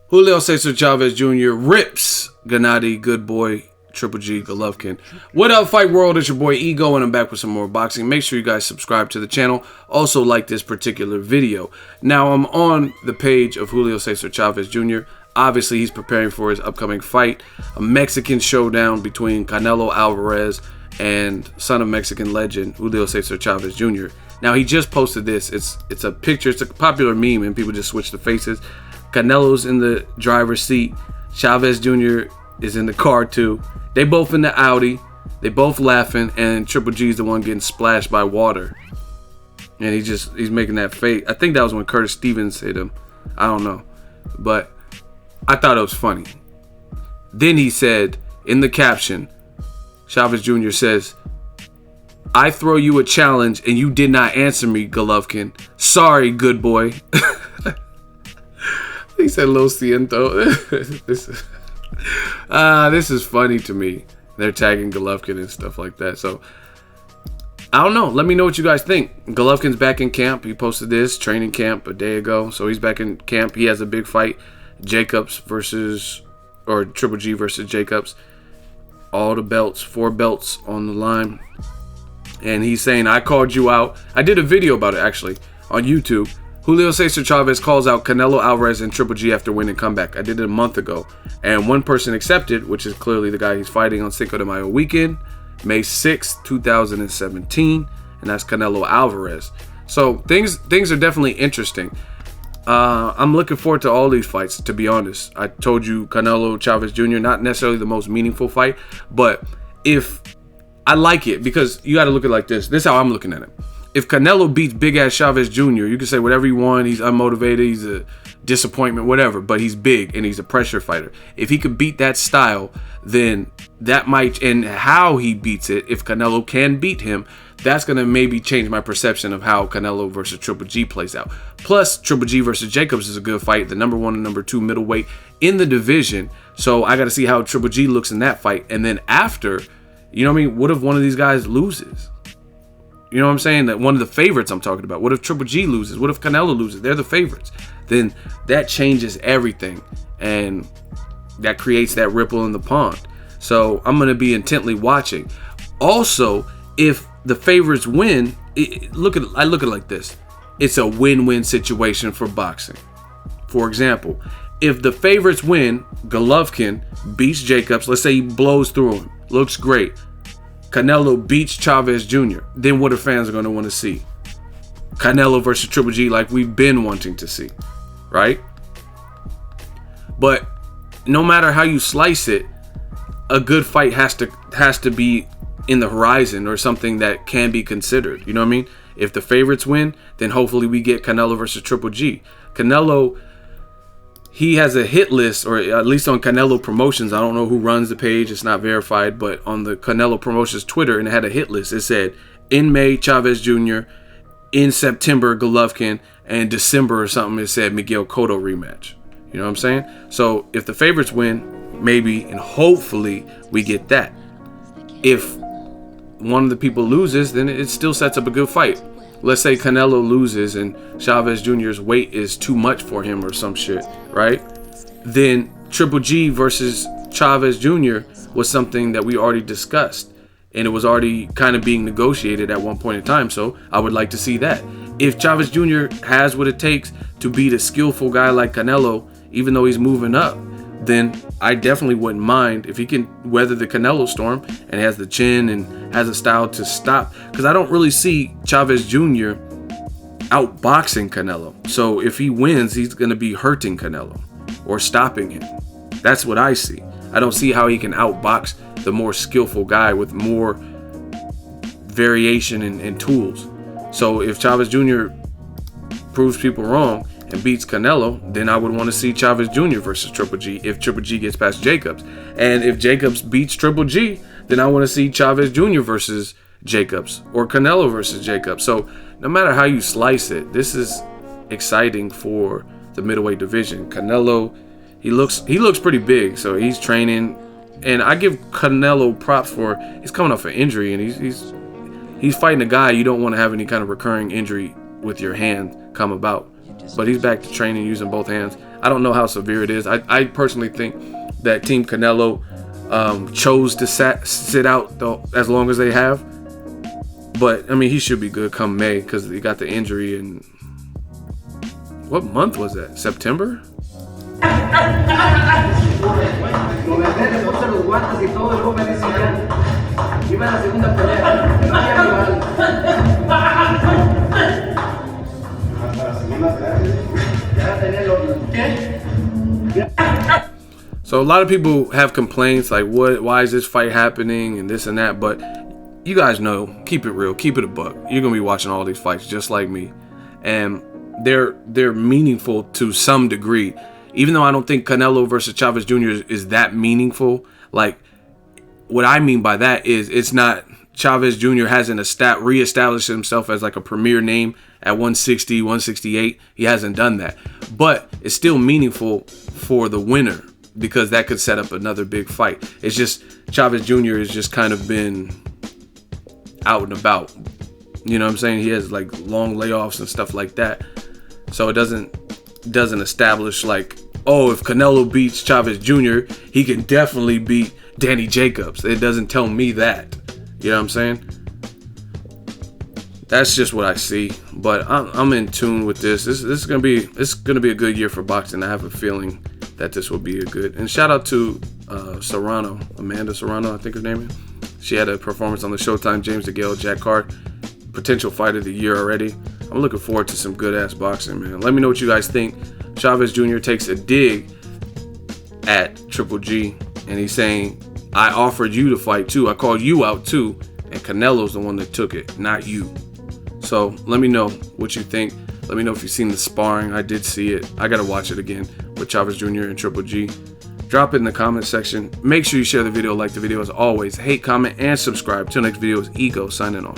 Julio Cesar Chavez Jr. rips Gennady Good Boy Triple G Golovkin. What up, Fight World? It's your boy Ego, and I'm back with some more boxing. Make sure you guys subscribe to the channel. Also, like this particular video. Now, I'm on the page of Julio Cesar Chavez Jr. Obviously, he's preparing for his upcoming fight, a Mexican showdown between Canelo Alvarez and son of Mexican legend Julio Cesar Chavez Jr. Now, he just posted this. It's a picture. It's a popular meme, and people just switch the faces. Canelo's in the driver's seat. Chavez Jr. is in the car too. They both in the Audi. They both laughing, and Triple G's the one getting splashed by water. And he's making that face. I think that was when Curtis Stevens hit him. I don't know, but I thought it was funny. Then he said in the caption, Chavez Jr. says, "I throw you a challenge and you did not answer me, Golovkin. Sorry, good boy." He said Lo siento. This is funny to me. They're tagging Golovkin and stuff like that. So, I don't know. Let me know what you guys think. Golovkin's back in camp. He posted this training camp a day ago. So, he's back in camp. He has a big fight. Triple G versus Jacobs. All the belts, 4 belts on the line. And he's saying, I called you out. I did a video about it, actually, on YouTube. Julio Cesar Chavez calls out Canelo Alvarez and Triple G after winning comeback. I did it a month ago. And one person accepted, which is clearly the guy he's fighting on Cinco de Mayo weekend, May 6th, 2017. And that's Canelo Alvarez. So things are definitely interesting. I'm looking forward to all these fights, to be honest. I told you Canelo Chavez Jr., not necessarily the most meaningful fight. But if I like it, because you got to look at it like this. This is how I'm looking at it. If Canelo beats big-ass Chavez Jr., you can say whatever you want. He's unmotivated. He's a disappointment, whatever. But he's big, and he's a pressure fighter. If he could beat that style, then that might... And how he beats it, if Canelo can beat him, that's going to maybe change my perception of how Canelo versus Triple G plays out. Plus, Triple G versus Jacobs is a good fight. The number 1 and number 2 middleweight in the division. So I got to see how Triple G looks in that fight. And then after, you know what I mean? What if one of these guys loses? You know what I'm saying? That one of the favorites I'm talking about. What if Triple G loses? What if Canelo loses? They're the favorites. Then that changes everything. And that creates that ripple in the pond. So I'm going to be intently watching. Also, if the favorites win, I look at it like this. It's a win-win situation for boxing. For example, if the favorites win, Golovkin beats Jacobs. Let's say he blows through him. Looks great. Canelo beats Chavez Jr. Then what are fans going to want to see? Canelo versus Triple G, like we've been wanting to see, right? But no matter how you slice it, a good fight has to be in the horizon, or something that can be considered. You know what I mean? If the favorites win, then hopefully we get Canelo versus Triple G. Canelo, he has a hit list, or at least on Canelo Promotions. I don't know who runs the page. It's not verified. But on the Canelo Promotions Twitter, and it had a hit list. It said, in May, Chavez Jr., in September, Golovkin, and December or something, it said Miguel Cotto rematch. You know what I'm saying? So if the favorites win, maybe and hopefully we get that. If one of the people loses, then it still sets up a good fight. Let's say Canelo loses and Chavez Jr.'s weight is too much for him or some shit, right? Then Triple G versus Chavez Jr. was something that we already discussed. And it was already kind of being negotiated at one point in time. So I would like to see that. If Chavez Jr. has what it takes to beat a skillful guy like Canelo, even though he's moving up, then I definitely wouldn't mind if he can weather the Canelo storm and has the chin and has a style to stop. Because I don't really see Chavez Jr. outboxing Canelo. So if he wins, he's going to be hurting Canelo or stopping him. That's what I see. I don't see how he can outbox the more skillful guy with more variation and tools. So if Chavez Jr. proves people wrong and beats Canelo, then I would want to see Chavez Jr. versus Triple G if Triple G gets past Jacobs. And if Jacobs beats Triple G, then I want to see Chavez Jr. versus Jacobs or Canelo versus Jacobs. So no matter how you slice it, this is exciting for the middleweight division. Canelo, he looks pretty big, so he's training. And I give Canelo props for, he's coming off an injury, and he's fighting a guy you don't want to have any kind of recurring injury with your hand come about. but he's back to training using both hands. I don't know how severe it is. I personally think that Team Canelo chose to sit out as long as they have. But, I mean, he should be good come May because he got the injury in... What month was that? September? So a lot of people have complaints like, why is this fight happening and this and that, but you guys know, keep it real, keep it a buck. You're gonna be watching all these fights just like me, and they're meaningful to some degree. Even though I don't think Canelo versus Chavez Jr. is that meaningful, like what I mean by that is it's not Chavez Jr. hasn't reestablished himself as like a premier name at 160, 168. He hasn't done that, but it's still meaningful for the winner because that could set up another big fight. It's just Chavez Jr. has just kind of been out and about. You know what I'm saying? He has like long layoffs and stuff like that. So it doesn't establish like, oh, if Canelo beats Chavez Jr., he can definitely beat Danny Jacobs. It doesn't tell me that. You know what I'm saying? That's just what I see. But I'm in tune with this. This is gonna be a good year for boxing. I have a feeling that this will be a good. And shout out to Serrano, Amanda Serrano, I think her name is. She had a performance on the Showtime James DeGale, Jack Hart, potential fight of the year already. I'm looking forward to some good ass boxing, man. Let me know what you guys think. Chavez Jr. takes a dig at Triple G, and he's saying, I offered you to fight too. I called you out too, and Canelo's the one that took it, not you. So let me know what you think. Let me know if you've seen the sparring. I did see it. I gotta watch it again with Chavez Jr. and Triple G. Drop it in the comment section. Make sure you share the video, like the video as always. Hate, comment, and subscribe. Till next video is Ego signing off.